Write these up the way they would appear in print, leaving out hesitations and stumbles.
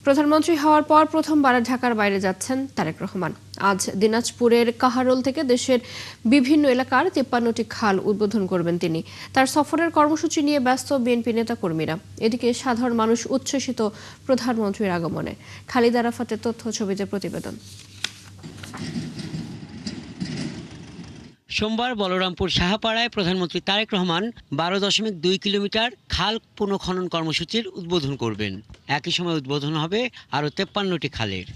প্রধানমন্ত্রী হওয়ার পর প্রথমবার ঢাকার বাইরে যাচ্ছেন তারেক রহমান। আজ দিনাজপুরের কাহারোল থেকে দেশের বিভিন্ন এলাকার 53টি খাল উদ্বোধন করবেন তিনি। তার সফরের কর্মসূচি নিয়ে ব্যস্ত বিএনপি নেতাকর্মীরা। এদিকে সাধারণ মানুষ উচ্ছ্বসিত প্রধানমন্ত্রীর আগমনে। খালিদ আরাফাতের তথ্য ছবিতে প্রতিবেদন। সোমবার বলরামপুর সাহাপাড়ায় প্রধানমন্ত্রী তারেক রহমান 12.2 কিলোমিটার খাল পুনঃখনন কর্মসূচির উদ্বোধন করবেন। একই সময় উদ্বোধন হবে আরও 53টি খালের।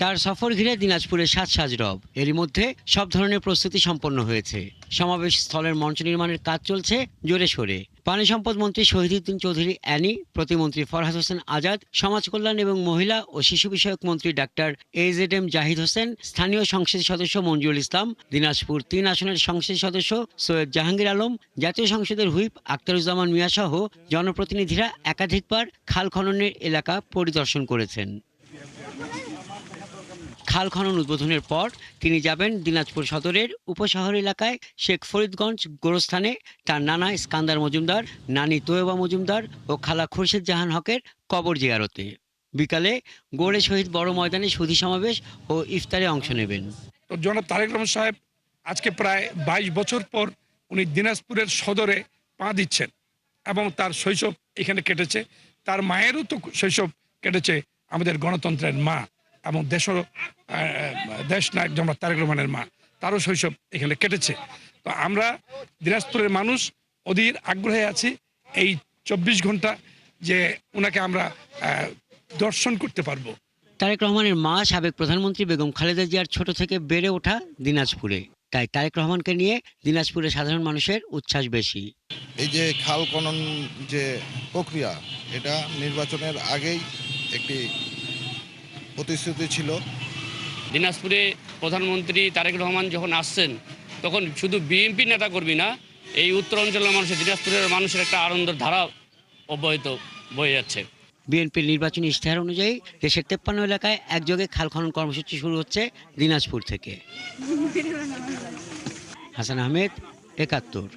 তার সফর ঘিরে দিনাজপুরের সাজ রব। এরই মধ্যে সব ধরনের প্রস্তুতি সম্পন্ন হয়েছে। সমাবেশ স্থলের মঞ্চ নির্মাণের কাজ চলছে জোরে সোরে। পানি সম্পদ মন্ত্রী শহীদুদ্দিন চৌধুরী অ্যানি, প্রতিমন্ত্রী ফরহাদ হোসেন আজাদ, সমাজ কল্যাণ এবং মহিলা ও শিশু বিষয়ক মন্ত্রী ডাক্তার AZM জাহিদ হোসেন, স্থানীয় সংসদ সদস্য মঞ্জুরুল ইসলাম, দিনাজপুর 3 আসনের সংসদ সদস্য সৈয়দ জাহাঙ্গীর আলম, জাতীয় সংসদের হুইপ আখতারুজ্জামান মিয়া সহ জনপ্রতিনিধিরা একাধিকবার খাল খননের এলাকা পরিদর্শন করেছেন। খাল খনন উদ্বোধনের পর তিনি যাবেন দিনাজপুর সদরের উপশহর এলাকায় শেখ ফরিদগঞ্জ গোরস্থানে তার নানা ইস্কান্দার মজুমদার, নানি তোয়েবা মজুমদার ও খালা খুরশেদ জাহান হকের কবর জিয়ারতে। বিকালে গড়ে শহীদ বড় ময়দানে সুধী সমাবেশ ও ইফতারে অংশ নেবেন। জনাব তারেক রহমান সাহেব আজকে প্রায় 22 বছর পর উনি দিনাজপুরের সদরে পা দিচ্ছেন এবং তার শৈশব এখানে কেটেছে। তার মায়েরও তো শৈশব কেটেছে আমাদের গণতন্ত্রের মা এবং দেশ নায়ক জনাব তারেক রহমানের মা, তারও শৈশব এখানে কেটেছে। তো আমরা দিনাজপুরের মানুষ অধীর আগ্রহে আছি এই 24 ঘন্টা যে ওনাকে আমরা দর্শন করতে পারবো। তারেক রহমানের মা সাবেক প্রধানমন্ত্রী বেগম খালেদা জিয়ার ছোট থেকে বেড়ে ওঠা দিনাজপুরে। তাই তারেক রহমানকে নিয়ে দিনাজপুরের সাধারণ মানুষের উচ্ছ্বাস বেশি। এই যে খাল খনন যে প্রক্রিয়া, এটা নির্বাচনের আগেই একটি প্রতিশ্রুতি ছিল। দিনাজপুরে প্রধানমন্ত্রী তারেক রহমান যখন আসছেন তখন শুধু বিএনপি নেতাকর্মী না, এই উত্তর অঞ্চলের মানুষের, দিনাজপুরের মানুষের একটা আনন্দের ধারা অব্যাহত বয়ে যাচ্ছে। বিএনপির নির্বাচনী ইশতেহার অনুযায়ী দেশের 53 এলাকায় একযোগে খাল খনন কর্মসূচি শুরু হচ্ছে দিনাজপুর থেকে। হাসান আহমেদ, 71।